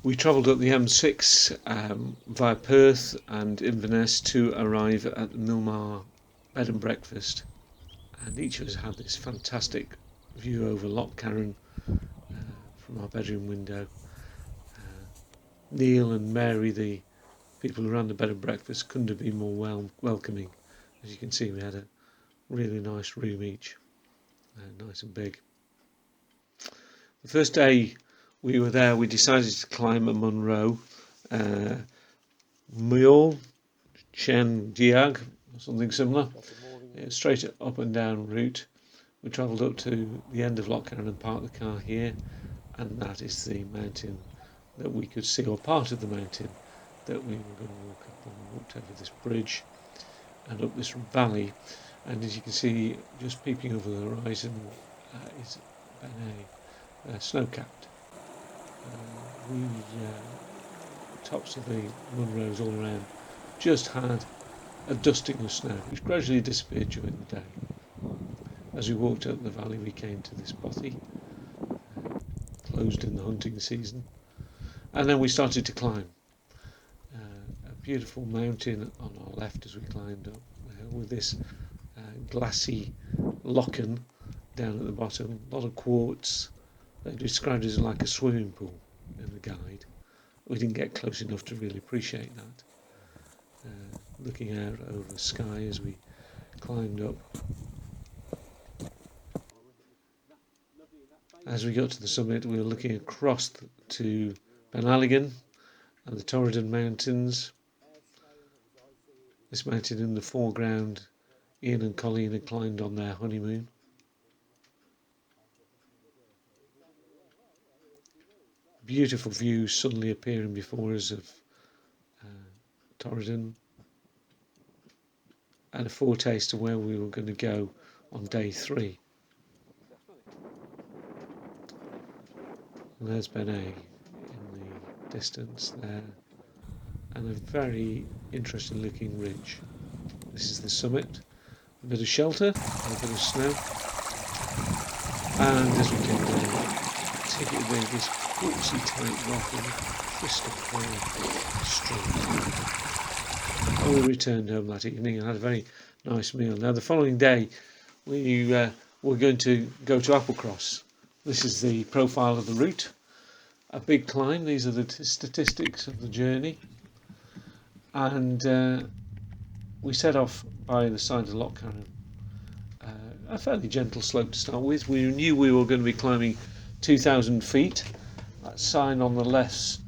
We travelled up the M6 via Perth and Inverness to arrive at the Milmar bed and breakfast, and each of us had this fantastic view over Loch Carron from our bedroom window. Neil and Mary, the people who ran the bed and breakfast, couldn't have been more welcoming. As you can see, we had a really nice room each, nice and big. The first day we were there, we decided to climb a Munro Mule Chen Diag or something similar, straight up and down route. We travelled up to the end of Loch Carron and parked the car here, and that is the mountain that we could see, or part of the mountain that we were going to walk up, and we walked over this bridge and up this valley, and as you can see, just peeping over the horizon is Ben snow-capped. Tops of the Munros all around just had a dusting of snow, which gradually disappeared during the day. As we walked up the valley, we came to this bothy, closed in the hunting season, and then we started to climb. A beautiful mountain on our left as we climbed up, with this glassy Loch down at the bottom, a lot of quartz. They described it as like a swimming pool in the guide. We didn't get close enough to really appreciate that. Looking out over the sky as we climbed up. As we got to the summit, we were looking across to Ben and the Torridon Mountains. This mountain in the foreground, Ian and Colleen had climbed on their honeymoon. Beautiful views suddenly appearing before us of Torridon, and a foretaste of where we were going to go on day 3. And there's Ben in the distance there, and a very interesting looking ridge. This is the summit, a bit of shelter, and a bit of snow, and as we came down, there's this quartzy tight rock and crystal clear stream. And we returned home that evening and had a very nice meal. Now the following day we were going to go to Applecross. This is the profile of the route. A big climb. These are the statistics of the journey. And we set off by the side of Loch Carron. A fairly gentle slope to start with. We knew we were going to be climbing 2,000 feet. That sign on the left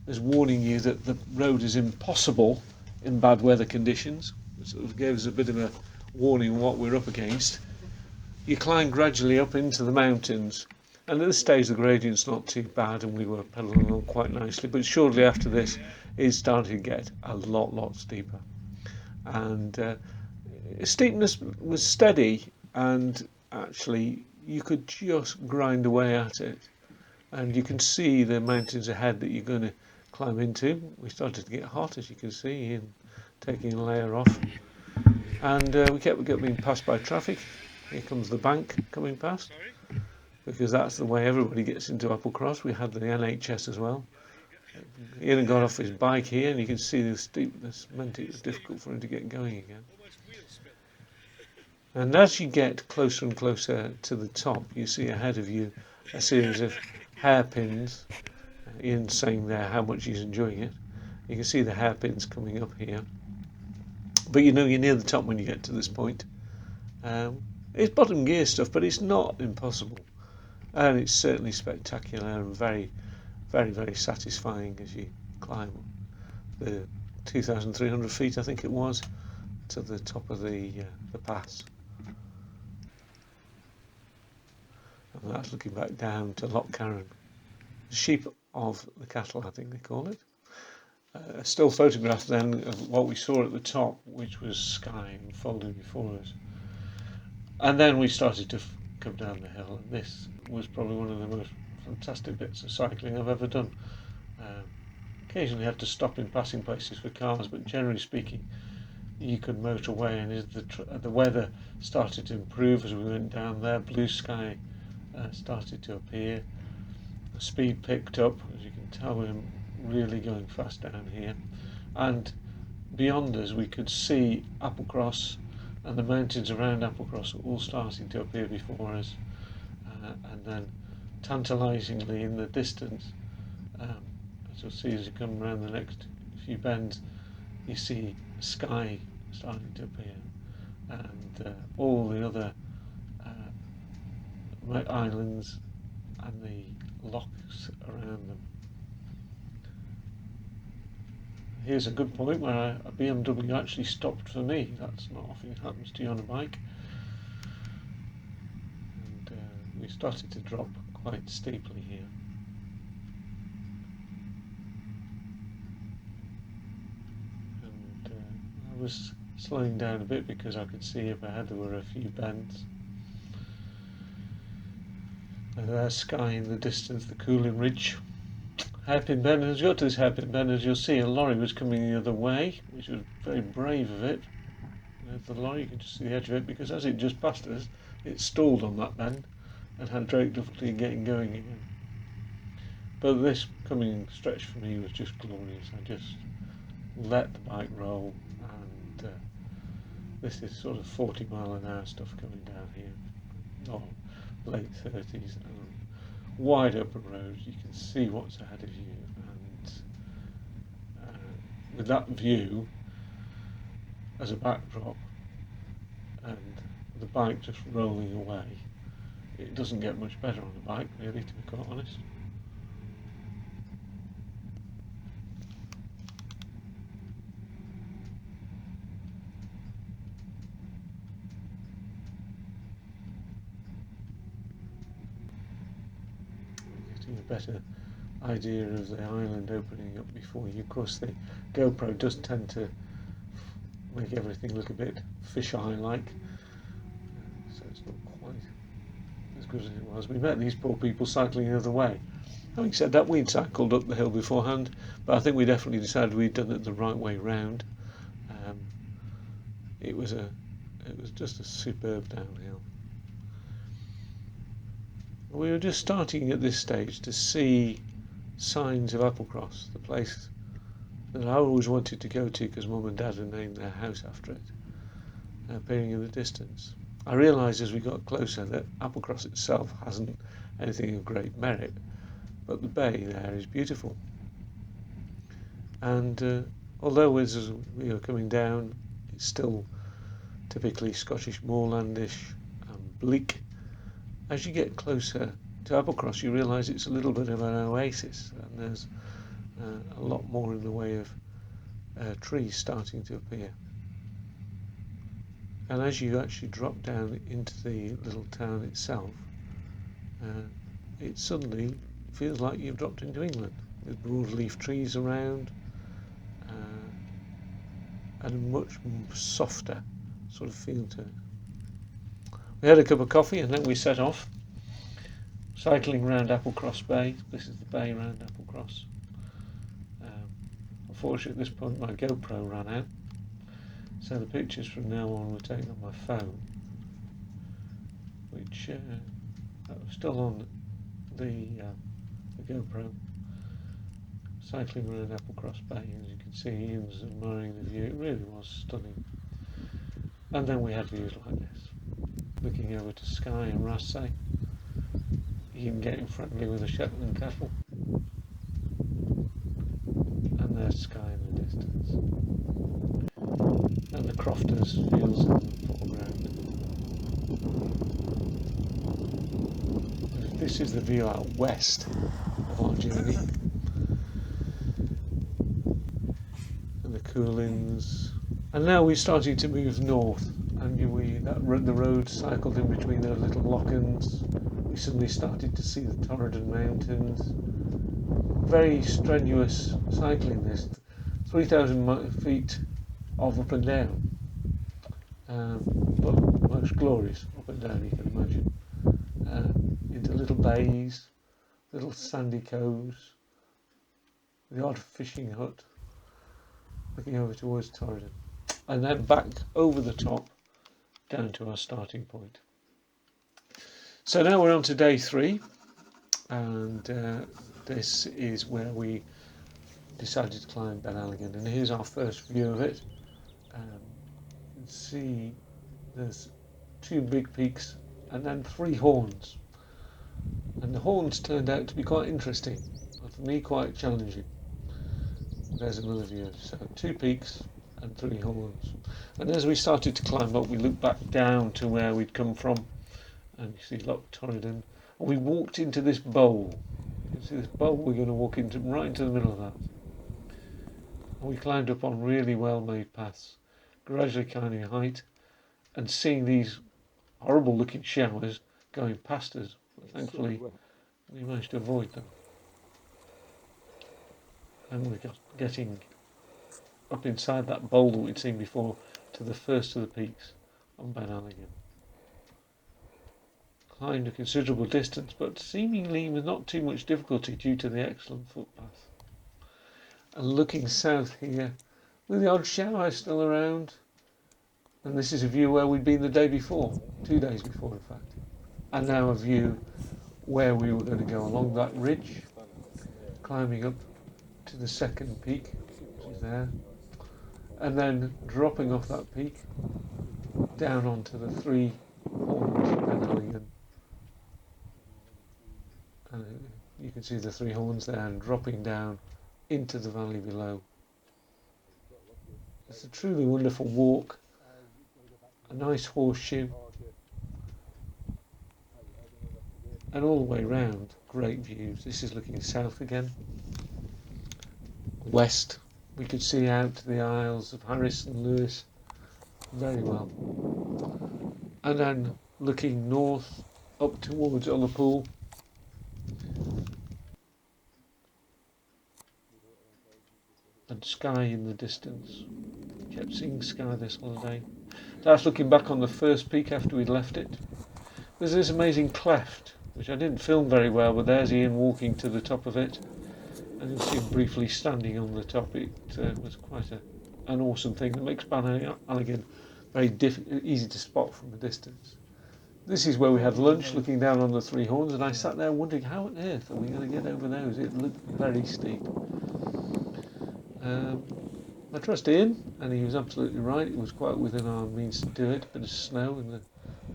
is warning you that the road is impossible in bad weather conditions. It sort of gave us a bit of a warning what we're up against. You climb gradually up into the mountains, and at this stage the gradient's not too bad and we were pedalling along quite nicely, but shortly after this it started to get a lot steeper, and steepness was steady, and actually you could just grind away at it, and you can see the mountains ahead that you're going to climb into. We started to get hot, as you can see, and taking a layer off, and we kept being passed by traffic. Here comes the bank coming past, because that's the way everybody gets into Applecross. We had the NHS as well. Ian got off his bike here, and you can see the steepness meant it was difficult for him to get going again. And as you get closer and closer to the top, you see ahead of you a series of hairpins. Ian's saying there how much he's enjoying it. You can see the hairpins coming up here. But you know you're near the top when you get to this point. It's bottom gear stuff, but it's not impossible. And it's certainly spectacular and very satisfying as you climb the 2,300 feet, I think it was, to the top of the pass. And that's looking back down to Loch Carron. The sheep of the cattle, I think they call it. A still photograph then of what we saw at the top, which was sky unfolding before us. And then we started to come down the hill, and this was probably one of the most fantastic bits of cycling I've ever done. Occasionally had to stop in passing places for cars, but generally speaking you could motor away, and as the weather started to improve as we went down there, blue sky started to appear. The speed picked up, as you can tell, we're really going fast down here, and beyond us we could see Applecross and the mountains around Applecross all starting to appear before us, and then tantalisingly in the distance, as you'll see as you come around the next few bends, you see sky starting to appear, and all the other islands and the lochs around them. Here's a good point where a BMW actually stopped for me. That's not often it happens to you on a bike. And we started to drop quite steeply here. And I was slowing down a bit because I could see up ahead there were a few bends. And there's sky in the distance, the Cooling Ridge. Hairpin bend, and as you got to this hairpin bend, as you'll see, a lorry was coming the other way, which was very brave of it. There's the lorry, you can just see the edge of it, because as it just passed us, it stalled on that bend and had great difficulty in getting going again. But this coming stretch for me was just glorious. I just let the bike roll, and this is sort of 40-mile-an-hour stuff coming down here, or late 30s, and wide open roads. You can see what's ahead of you, and with that view as a backdrop and the bike just rolling away, it doesn't get much better on a bike, really, to be quite honest. Getting a better idea of the island opening up before you. Of course, the GoPro does tend to make everything look a bit fisheye-like, so it's not quite as good as it was. We met these poor people cycling the other way. Having said that, we'd cycled up the hill beforehand, but I think we definitely decided we'd done it the right way round. It was just a superb downhill. We were just starting at this stage to see signs of Applecross, the place that I always wanted to go to because Mum and Dad had named their house after it, appearing in the distance. I realised as we got closer that Applecross itself hasn't anything of great merit, but the bay there is beautiful. And although as we were coming down, it's still typically Scottish moorlandish and bleak, as you get closer to Applecross you realise it's a little bit of an oasis, and there's a lot more in the way of trees starting to appear. And as you actually drop down into the little town itself, it suddenly feels like you've dropped into England, with broadleaf trees around, and a much softer sort of feel to it. We had a cup of coffee and then we set off, cycling round Applecross Bay. This is the bay round Applecross. Unfortunately at this point my GoPro ran out, so the pictures from now on were taken on my phone, which was still on the GoPro. Cycling around Applecross Bay, as you can see, Ian was admiring the view. It really was stunning. And then we had views like this, looking over to Skye and Rathsay, Ian getting friendly with a Shetland cattle, and there's Skye in the distance, and the Crofters fields in the foreground. This is the view out west of our journey, and the Coolins, and now we're starting to move north, and the road cycled in between those little lochans. We suddenly started to see the Torridon Mountains. Very strenuous cycling this, 3,000 feet of up and down, but most glorious up and down, you can imagine, into little bays, little sandy coves, the odd fishing hut, looking over towards Torridon, and then back over the top down to our starting point. So now we're on to day 3, and this is where we decided to climb Ben Alligin, and here's our first view of it. You can see there's 2 big peaks and then 3 horns, and the horns turned out to be quite interesting, but for me quite challenging. There's another view, so 2 peaks and 3 horns, and as we started to climb up we looked back down to where we'd come from, and you see Loch and we walked into this bowl. You can see this bowl, we're going to walk into right into the middle of that. And we climbed up on really well made paths, gradually climbing height and seeing these horrible looking showers going past us, but thankfully we managed to avoid them. And we're getting up inside that bowl that we'd seen before to the first of the peaks on Ben Alligin. Climbed a considerable distance, but seemingly with not too much difficulty due to the excellent footpath. And looking south here, with the odd shower still around, and this is a view where we'd been the day before, 2 days before in fact, and now a view where we were going to go along that ridge, climbing up to the second peak, which is there, and then dropping off that peak down onto the 3 horns of Ben Alligin. And you can see the 3 horns there and dropping down into the valley below. It's a truly wonderful walk, a nice horseshoe, and all the way round great views. This is looking south again. West we could see out to the Isles of Harris and Lewis very well, and then looking north up towards Ullapool, and sky in the distance. Kept seeing sky this holiday. That's looking back on the first peak after we'd left it. There's this amazing cleft, which I didn't film very well, but there's Ian walking to the top of it, and you'll see him briefly standing on the top. It was quite an awesome thing that makes Ben Alligin very easy to spot from a distance. This is where we had lunch, looking down on the 3 horns, and I sat there wondering how on earth are we going to get over those. It looked very steep. I trust Ian, and he was absolutely right. It was quite within our means to do it. A bit of snow in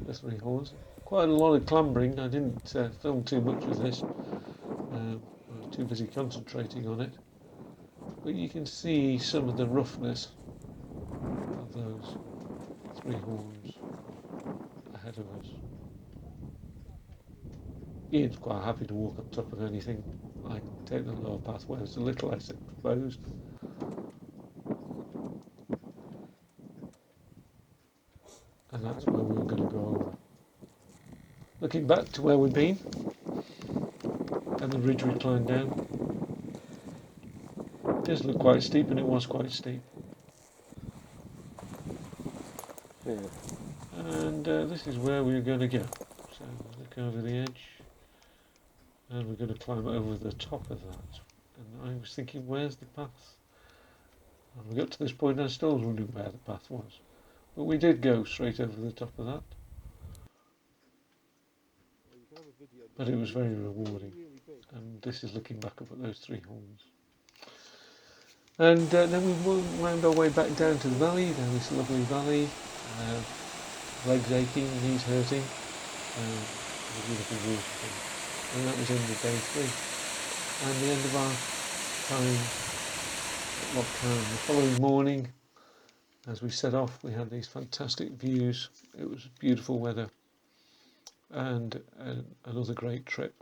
the 3 horns. Quite a lot of clambering. I didn't film too much of this. I was too busy concentrating on it. But you can see some of the roughness of those 3 horns ahead of us. Ian's quite happy to walk on top of anything. I can take the lower path where it's a little less exposed. And that's where we were going to go over. Looking back to where we'd been, and the ridge we climbed down, it does look quite steep, and it was quite steep. Yeah. And this is where we were going to go. So look over the edge, and we're going to climb over the top of that. And I was thinking, where's the path? And we got to this point, and I still was wondering where the path was. But we did go straight over the top of that. But it was very rewarding. And this is looking back up at those 3 horns. And then we wound our way back down to the valley, down this lovely valley. Legs aching, knees hurting. A beautiful waterfall. And that was end of day 3. And the end of our time at Loch. The following morning, as we set off, we had these fantastic views. It was beautiful weather and another great trip.